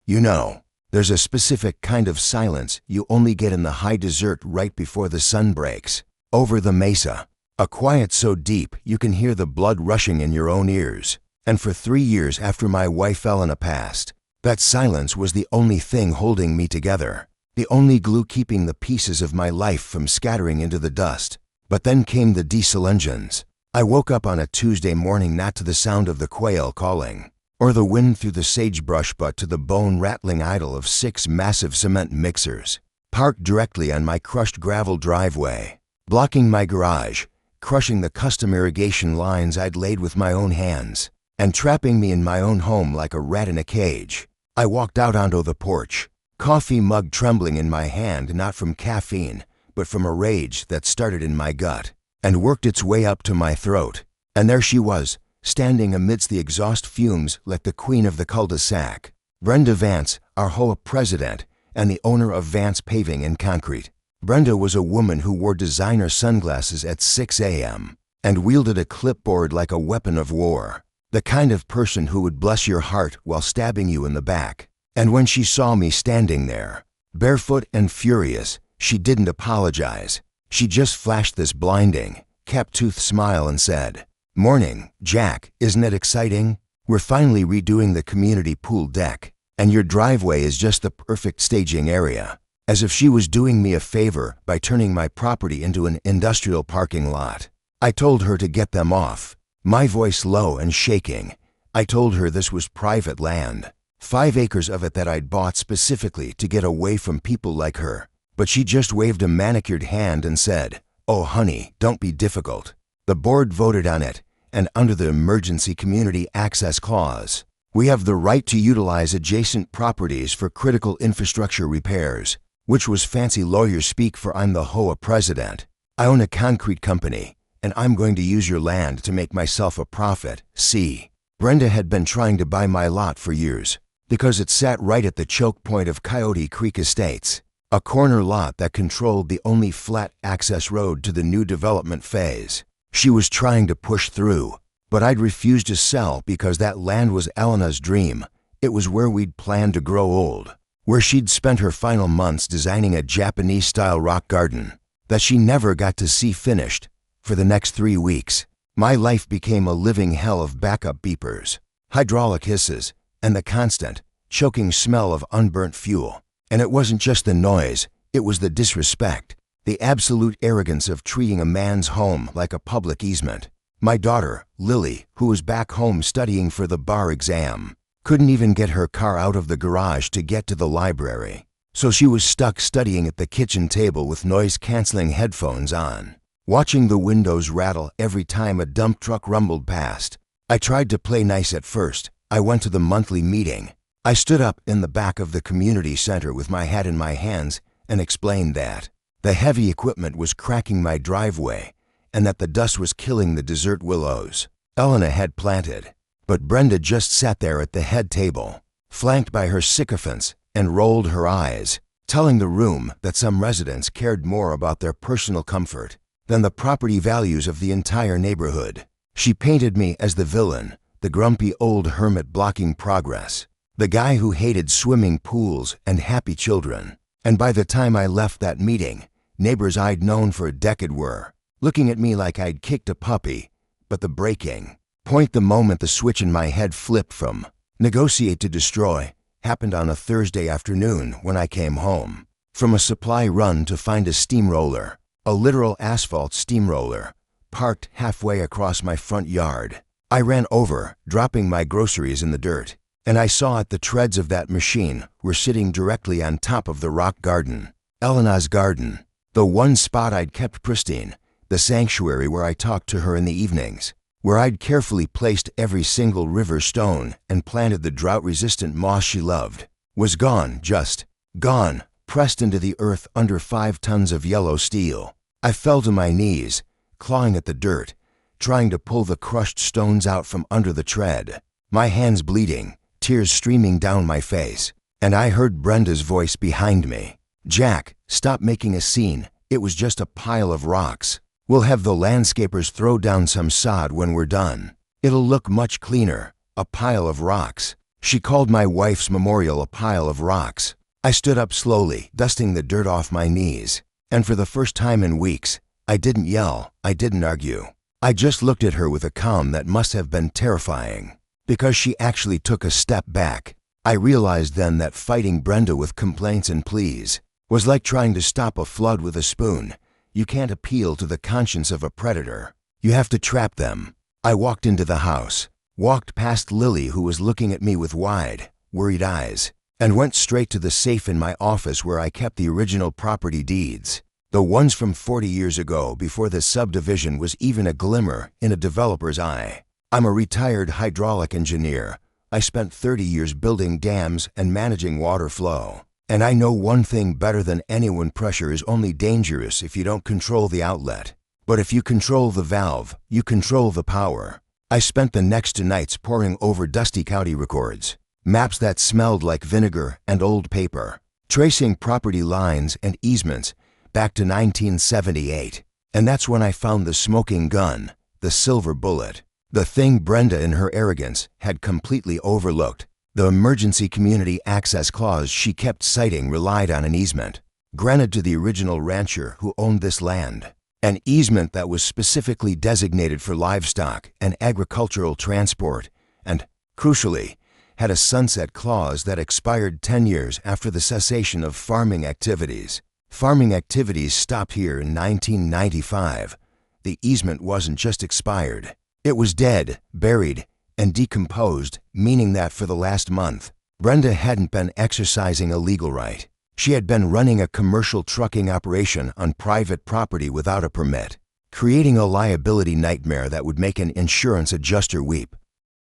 You know, there's a specific kind of silence you only get in the high desert right before the sun breaks. Over the mesa. A quiet so deep you can hear the blood rushing in your own ears. And for 3 years after my wife Elena passed, that silence was the only thing holding me together. The only glue keeping the pieces of my life from scattering into the dust. But then came the diesel engines. I woke up on a Tuesday morning not to the sound of the quail calling, or the wind through the sagebrush, but to the bone-rattling idle of 6 massive cement mixers, parked directly on my crushed gravel driveway, blocking my garage, crushing the custom irrigation lines I'd laid with my own hands, and trapping me in my own home like a rat in a cage. I walked out onto the porch, coffee mug trembling in my hand, not from caffeine, but from a rage that started in my gut and worked its way up to my throat. And there she was, standing amidst the exhaust fumes like the queen of the cul-de-sac. Brenda Vance, our HOA president and the owner of Vance Paving and Concrete. Brenda was a woman who wore designer sunglasses at 6 a.m. and wielded a clipboard like a weapon of war. The kind of person who would bless your heart while stabbing you in the back. And when she saw me standing there, barefoot and furious, she didn't apologize. She just flashed this blinding, cap-toothed smile and said, "Morning, Jack, isn't it exciting? We're finally redoing the community pool deck, and your driveway is just the perfect staging area." As if she was doing me a favor by turning my property into an industrial parking lot. I told her to get them off, my voice low and shaking. I told her this was private land, 5 acres of it that I'd bought specifically to get away from people like her. But she just waved a manicured hand and said, "Oh honey, don't be difficult." The board voted on it, and under the Emergency Community Access Clause, we have the right to utilize adjacent properties for critical infrastructure repairs, which was fancy lawyer speak for I'm the HOA president. I own a concrete company, and I'm going to use your land to make myself a profit. See, Brenda had been trying to buy my lot for years, because it sat right at the choke point of Coyote Creek Estates, a corner lot that controlled the only flat access road to the new development phase. She was trying to push through, but I'd refused to sell because that land was Elena's dream. It was where we'd planned to grow old, where she'd spent her final months designing a Japanese-style rock garden that she never got to see finished. For the next 3 weeks, my life became a living hell of backup beepers, hydraulic hisses, and the constant, choking smell of unburnt fuel. And it wasn't just the noise, it was the disrespect, the absolute arrogance of treating a man's home like a public easement. My daughter, Lily, who was back home studying for the bar exam, couldn't even get her car out of the garage to get to the library. So she was stuck studying at the kitchen table with noise-canceling headphones on, watching the windows rattle every time a dump truck rumbled past. I tried to play nice at first. I went to the monthly meeting. I stood up in the back of the community center with my hat in my hands and explained that the heavy equipment was cracking my driveway and that the dust was killing the desert willows Elena had planted. But Brenda just sat there at the head table, flanked by her sycophants, and rolled her eyes, telling the room that some residents cared more about their personal comfort than the property values of the entire neighborhood. She painted me as the villain, the grumpy old hermit blocking progress, the guy who hated swimming pools and happy children. And by the time I left that meeting, neighbors I'd known for a decade were looking at me like I'd kicked a puppy. But the breaking point, the moment the switch in my head flipped from negotiate to destroy, happened on a Thursday afternoon when I came home from a supply run to find a steamroller, a literal asphalt steamroller, parked halfway across my front yard. I ran over, dropping my groceries in the dirt, and I saw the treads of that machine were sitting directly on top of the rock garden, Elena's garden, the one spot I'd kept pristine, the sanctuary where I talked to her in the evenings, where I'd carefully placed every single river stone and planted the drought-resistant moss she loved, was gone, just gone, pressed into the earth under 5 tons of yellow steel. I fell to my knees, clawing at the dirt, trying to pull the crushed stones out from under the tread, my hands bleeding, tears streaming down my face. And I heard Brenda's voice behind me. "Jack, stop making a scene. It was just a pile of rocks. We'll have the landscapers throw down some sod when we're done. It'll look much cleaner. A pile of rocks." She called my wife's memorial a pile of rocks. I stood up slowly, dusting the dirt off my knees. And for the first time in weeks, I didn't yell, I didn't argue. I just looked at her with a calm that must have been terrifying. Because she actually took a step back. I realized then that fighting Brenda with complaints and pleas was like trying to stop a flood with a spoon. You can't appeal to the conscience of a predator. You have to trap them. I walked into the house, walked past Lily, who was looking at me with wide, worried eyes, and went straight to the safe in my office where I kept the original property deeds. The ones from 40 years ago, before the subdivision was even a glimmer in a developer's eye. I'm a retired hydraulic engineer. I spent 30 years building dams and managing water flow. And I know one thing better than anyone: pressure is only dangerous if you don't control the outlet. But if you control the valve, you control the power. I spent the next 2 nights poring over dusty county records, maps that smelled like vinegar and old paper, tracing property lines and easements back to 1978. And that's when I found the smoking gun, the silver bullet. The thing Brenda, in her arrogance, had completely overlooked. The emergency community access clause she kept citing relied on an easement, granted to the original rancher who owned this land. An easement that was specifically designated for livestock and agricultural transport, and, crucially, had a sunset clause that expired 10 years after the cessation of farming activities. Farming activities stopped here in 1995. The easement wasn't just expired. It was dead, buried, and decomposed, meaning that for the last month, Brenda hadn't been exercising a legal right. She had been running a commercial trucking operation on private property without a permit, creating a liability nightmare that would make an insurance adjuster weep.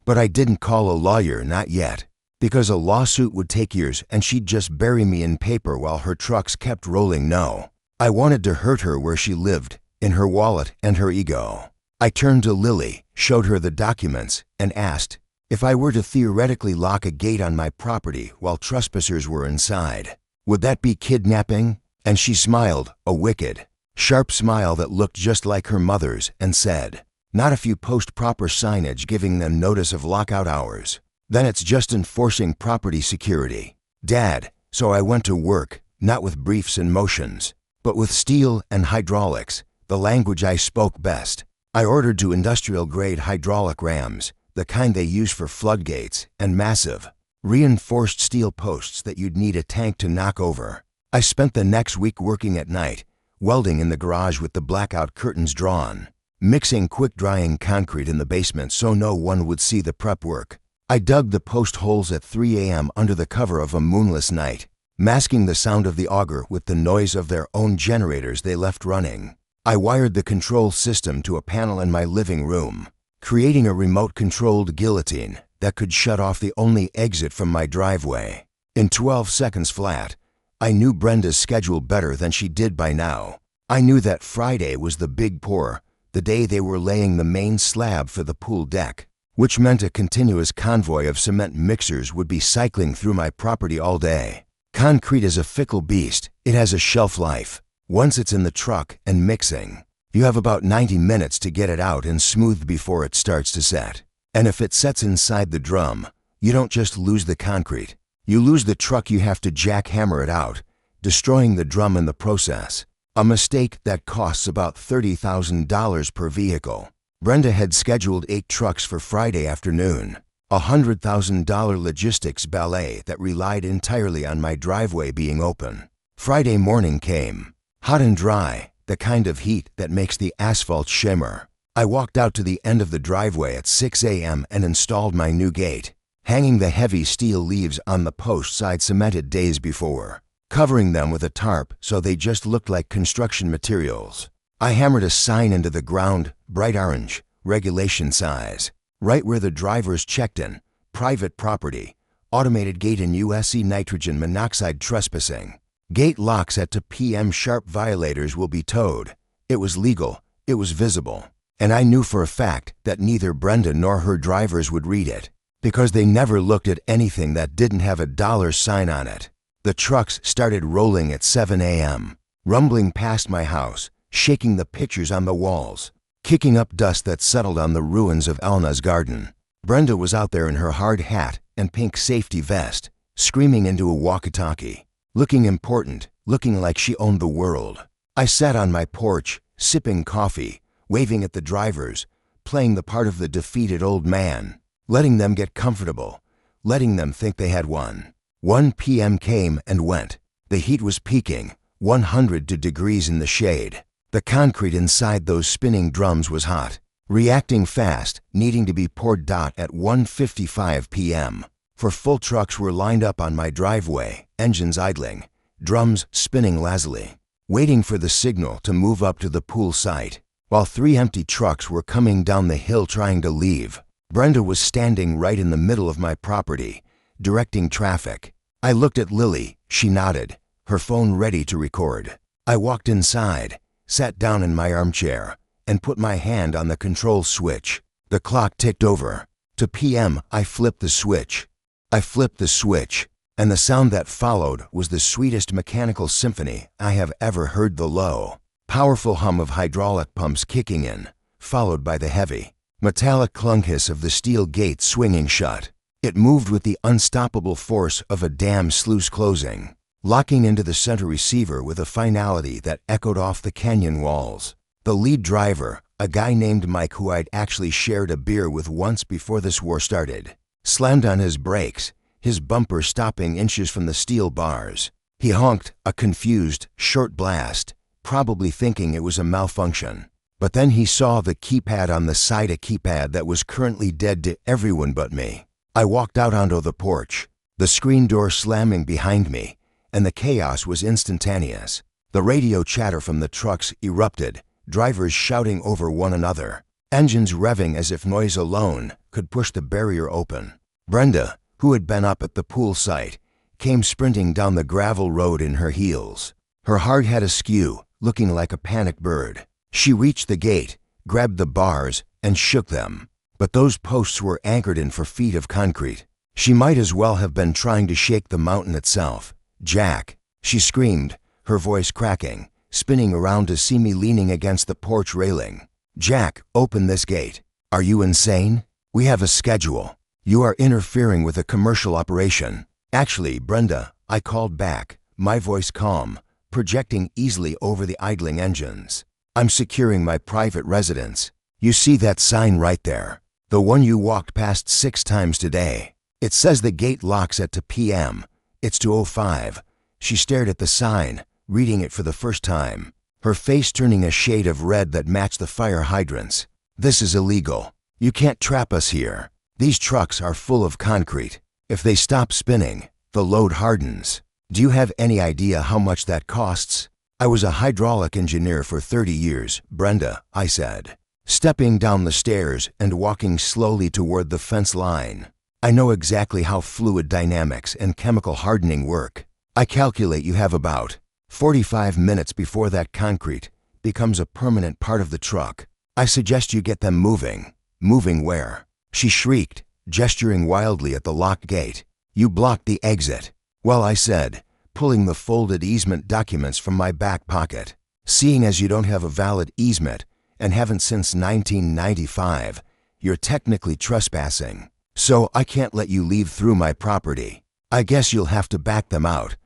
But I didn't call a lawyer, not yet, because a lawsuit would take years and she'd just bury me in paper while her trucks kept rolling. No, I wanted to hurt her where she lived, in her wallet and her ego. I turned to Lily, showed her the documents, and asked if I were to theoretically lock a gate on my property while trespassers were inside, would that be kidnapping? And she smiled, a wicked, sharp smile that looked just like her mother's, and said, not if you post proper signage giving them notice of lockout hours. Then it's just enforcing property security. Dad, so I went to work, not with briefs and motions, but with steel and hydraulics, the language I spoke best. I ordered 2 industrial-grade hydraulic rams, the kind they use for floodgates, and massive, reinforced steel posts that you'd need a tank to knock over. I spent the next week working at night, welding in the garage with the blackout curtains drawn, mixing quick-drying concrete in the basement so no one would see the prep work. I dug the post holes at 3 a.m. under the cover of a moonless night, masking the sound of the auger with the noise of their own generators they left running. I wired the control system to a panel in my living room, creating a remote-controlled guillotine that could shut off the only exit from my driveway. In 12 seconds flat, I knew Brenda's schedule better than she did by now. I knew that Friday was the big pour, the day they were laying the main slab for the pool deck, which meant a continuous convoy of cement mixers would be cycling through my property all day. Concrete is a fickle beast. It has a shelf life. Once it's in the truck and mixing, you have about 90 minutes to get it out and smoothed before it starts to set. And if it sets inside the drum, you don't just lose the concrete. You lose the truck. You have to jackhammer it out, destroying the drum in the process. A mistake that costs about $30,000 per vehicle. Brenda had scheduled 8 trucks for Friday afternoon, a $100,000 logistics ballet that relied entirely on my driveway being open. Friday morning came. Hot and dry, the kind of heat that makes the asphalt shimmer. I walked out to the end of the driveway at 6 a.m. and installed my new gate, hanging the heavy steel leaves on the posts I'd cemented days before, covering them with a tarp so they just looked like construction materials. I hammered a sign into the ground, bright orange, regulation size, right where the drivers checked in, private property, automated gate in USC nitrogen monoxide trespassing. Gate locks at 2 p.m. sharp. Violators will be towed. It was legal, it was visible, and I knew for a fact that neither Brenda nor her drivers would read it, because they never looked at anything that didn't have a dollar sign on it. The trucks started rolling at 7 a.m., rumbling past my house, shaking the pictures on the walls, kicking up dust that settled on the ruins of Elna's garden. Brenda was out there in her hard hat and pink safety vest, screaming into a walkie-talkie, looking important, looking like she owned the world. I sat on my porch, sipping coffee, waving at the drivers, playing the part of the defeated old man, letting them get comfortable, letting them think they had won. 1 p.m. came and went. The heat was peaking, 100 degrees in the shade. The concrete inside those spinning drums was hot, reacting fast, needing to be poured. At 1:55 p.m., for full trucks were lined up on my driveway, engines idling, drums spinning lazily, waiting for the signal to move up to the pool site, while 3 empty trucks were coming down the hill trying to leave. Brenda was standing right in the middle of my property, directing traffic. I looked at Lily, she nodded, her phone ready to record. I walked inside, sat down in my armchair, and put my hand on the control switch. The clock ticked over. To PM, I flipped the switch. And the sound that followed was the sweetest mechanical symphony I have ever heard. The low, powerful hum of hydraulic pumps kicking in, followed by the heavy, metallic clunk hiss of the steel gate swinging shut. It moved with the unstoppable force of a dam sluice closing, locking into the center receiver with a finality that echoed off the canyon walls. The lead driver, a guy named Mike who I'd actually shared a beer with once before this war started, slammed on his brakes, his bumper stopping inches from the steel bars. He honked a confused, short blast, probably thinking it was a malfunction. But then he saw the keypad on the side, a keypad that was currently dead to everyone but me. I walked out onto the porch, the screen door slamming behind me, and the chaos was instantaneous. The radio chatter from the trucks erupted, drivers shouting over one another, engines revving as if noise alone could push the barrier open. Brenda, who had been up at the pool site, came sprinting down the gravel road in her heels, her hard head askew, looking like a panicked bird. She reached the gate, grabbed the bars, and shook them. But those posts were anchored in 4 feet of concrete. She might as well have been trying to shake the mountain itself. "Jack," she screamed, her voice cracking, spinning around to see me leaning against the porch railing. "Jack, open this gate. Are you insane? We have a schedule. You are interfering with a commercial operation." "Actually, Brenda," I called back, my voice calm, projecting easily over the idling engines. "I'm securing my private residence. You see that sign right there? The one you walked past 6 times today. It says the gate locks at 2 p.m. It's 2:05. She stared at the sign, reading it for the first time, her face turning a shade of red that matched the fire hydrants. "This is illegal. You can't trap us here. These trucks are full of concrete. If they stop spinning, the load hardens. Do you have any idea how much that costs?" "I was a hydraulic engineer for 30 years, Brenda," I said, stepping down the stairs and walking slowly toward the fence line. "I know exactly how fluid dynamics and chemical hardening work. I calculate you have about 45 minutes before that concrete becomes a permanent part of the truck. I suggest you get them moving." "Moving where?" she shrieked, gesturing wildly at the locked gate. "You blocked the exit." "Well," I said, pulling the folded easement documents from my back pocket. "Seeing as you don't have a valid easement, and haven't since 1995, you're technically trespassing. So I can't let you leave through my property. I guess you'll have to back them out."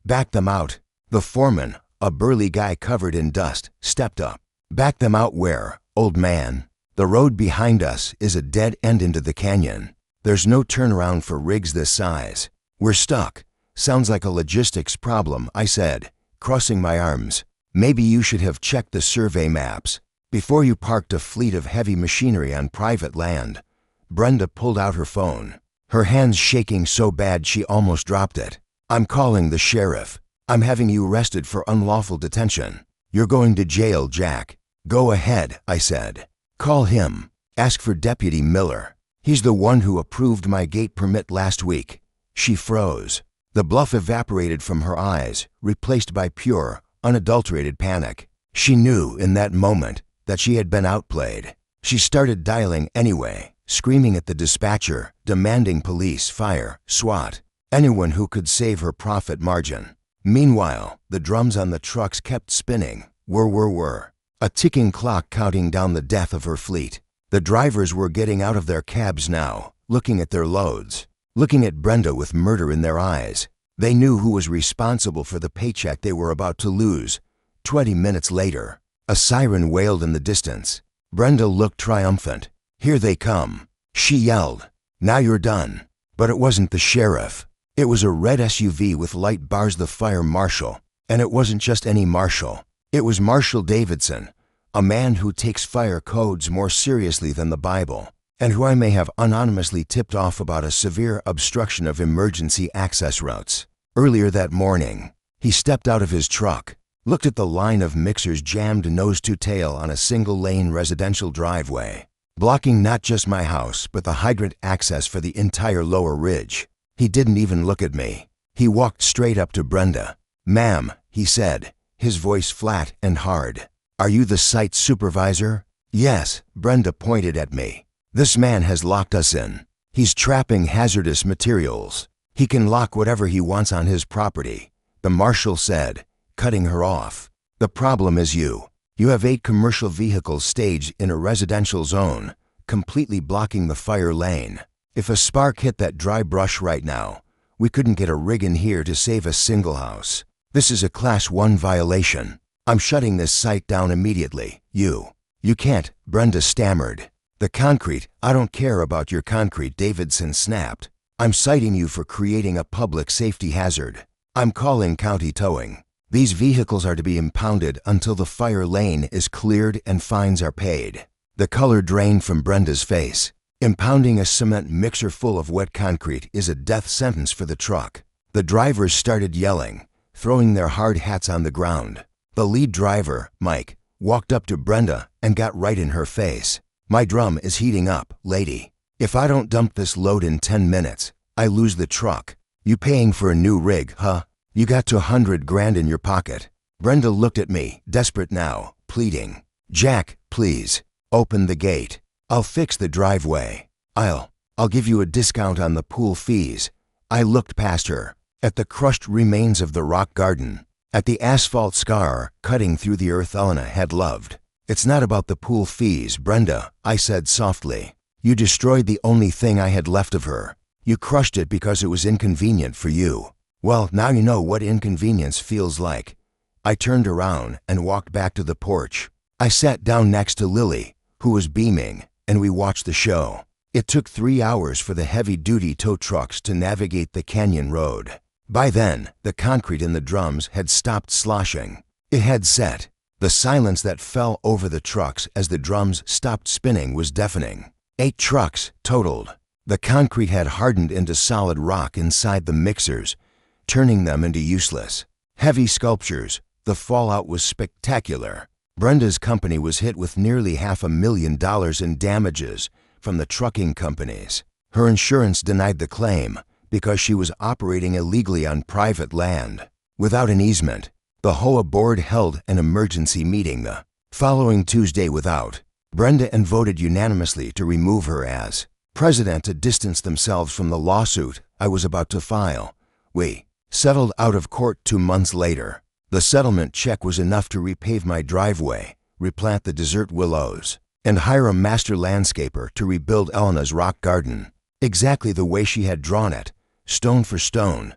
"Back them out?" The foreman, a burly guy covered in dust, stepped up. "Back them out where, old man? The road behind us is a dead end into the canyon. There's no turnaround for rigs this size. We're stuck." "Sounds like a logistics problem," I said, crossing my arms. "Maybe you should have checked the survey maps before you parked a fleet of heavy machinery on private land." Brenda pulled out her phone, her hands shaking so bad she almost dropped it. "I'm calling the sheriff. I'm having you arrested for unlawful detention. You're going to jail, Jack." "Go ahead," I said. "Call him. Ask for Deputy Miller. He's the one who approved my gate permit last week." She froze. The bluff evaporated from her eyes, replaced by pure, unadulterated panic. She knew in that moment that she had been outplayed. She started dialing anyway, screaming at the dispatcher, demanding police, fire, SWAT, anyone who could save her profit margin. Meanwhile, the drums on the trucks kept spinning, whir, a ticking clock counting down the death of her fleet. The drivers were getting out of their cabs now, looking at their loads, looking at Brenda with murder in their eyes. They knew who was responsible for the paycheck they were about to lose. 20 minutes later, a siren wailed in the distance. Brenda looked triumphant. "Here they come," she yelled. "Now you're done." But it wasn't the sheriff. It was a red SUV with light bars, the fire marshal. And it wasn't just any marshal. It was Marshal Davidson, a man who takes fire codes more seriously than the Bible, and who I may have anonymously tipped off about a severe obstruction of emergency access routes. Earlier that morning, he stepped out of his truck, looked at the line of mixers jammed nose to tail on a single-lane residential driveway, blocking not just my house but the hydrant access for the entire lower ridge. He didn't even look at me. He walked straight up to Brenda. "Ma'am," he said, his voice flat and hard. "Are you the site supervisor?" "Yes," Brenda pointed at me. "This man has locked us in. He's trapping hazardous materials. He can lock whatever he wants on his property," the marshal said, cutting her off. "The problem is you. You have 8 commercial vehicles staged in a residential zone, completely blocking the fire lane. If a spark hit that dry brush right now, we couldn't get a rig in here to save a single house. This is a Class 1 violation. I'm shutting this site down immediately. You can't," Brenda stammered. "The concrete, I don't care about your concrete," Davidson snapped. "I'm citing you for creating a public safety hazard. I'm calling county towing. These vehicles are to be impounded until the fire lane is cleared and fines are paid." The color drained from Brenda's face. Impounding a cement mixer full of wet concrete is a death sentence for the truck. The drivers started yelling, throwing their hard hats on the ground. The lead driver, Mike, walked up to Brenda and got right in her face. "My drum is heating up, lady. If I don't dump this load in 10 minutes, I lose the truck. You paying for a new rig, huh? You got $200,000 in your pocket." Brenda looked at me, desperate now, pleading. "Jack, please, open the gate. I'll fix the driveway. I'll give you a discount on the pool fees." I looked past her, at the crushed remains of the rock garden, at the asphalt scar cutting through the earth Elena had loved. "It's not about the pool fees, Brenda," I said softly. "You destroyed the only thing I had left of her. You crushed it because it was inconvenient for you. Well, now you know what inconvenience feels like." I turned around and walked back to the porch. I sat down next to Lily, who was beaming, and we watched the show. It took 3 hours for the heavy-duty tow trucks to navigate the canyon road. By then, the concrete in the drums had stopped sloshing. It had set. The silence that fell over the trucks as the drums stopped spinning was deafening. 8 trucks totaled. The concrete had hardened into solid rock inside the mixers, turning them into useless, heavy sculptures. The fallout was spectacular. Brenda's company was hit with nearly $500,000 in damages from the trucking companies. Her insurance denied the claim because she was operating illegally on private land, without an easement. The HOA board held an emergency meeting the following Tuesday without Brenda and voted unanimously to remove her as president to distance themselves from the lawsuit I was about to file. We settled out of court 2 months later. The settlement check was enough to repave my driveway, replant the desert willows, and hire a master landscaper to rebuild Elena's rock garden, exactly the way she had drawn it, stone for stone.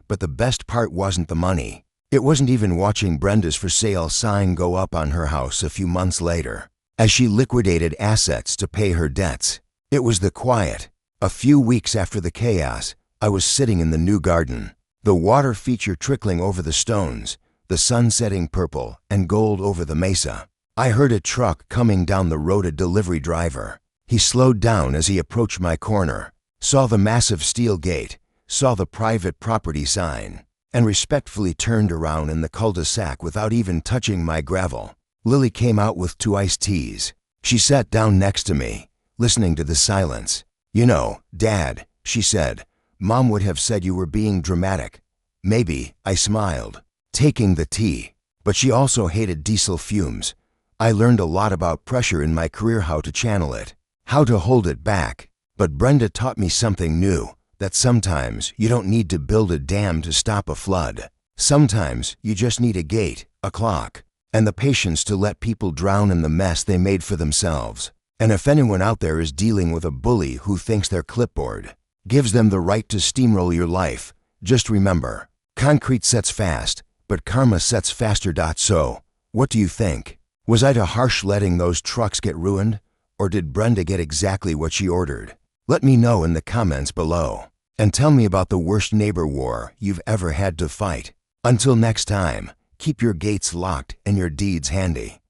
But the best part wasn't the money. It wasn't even watching Brenda's for sale sign go up on her house a few months later, as she liquidated assets to pay her debts. It was the quiet. A few weeks after the chaos, I was sitting in the new garden, the water feature trickling over the stones, the sun setting purple and gold over the mesa. I heard a truck coming down the road, a delivery driver. He slowed down as he approached my corner, saw the massive steel gate, saw the private property sign, and respectfully turned around in the cul-de-sac without even touching my gravel. Lily came out with 2 iced teas. She sat down next to me, listening to the silence. "You know, Dad," she said, "Mom would have said you were being dramatic." "Maybe," I smiled, taking the tea. But she also hated diesel fumes. I learned a lot about pressure in my career, how to channel it, how to hold it back. But Brenda taught me something new, that sometimes you don't need to build a dam to stop a flood. Sometimes you just need a gate, a clock, and the patience to let people drown in the mess they made for themselves. And if anyone out there is dealing with a bully who thinks their clipboard gives them the right to steamroll your life, just remember, concrete sets fast, but karma sets faster. So, what do you think? Was I too harsh letting those trucks get ruined? Or did Brenda get exactly what she ordered? Let me know in the comments below. And tell me about the worst neighbor war you've ever had to fight. Until next time, keep your gates locked and your deeds handy.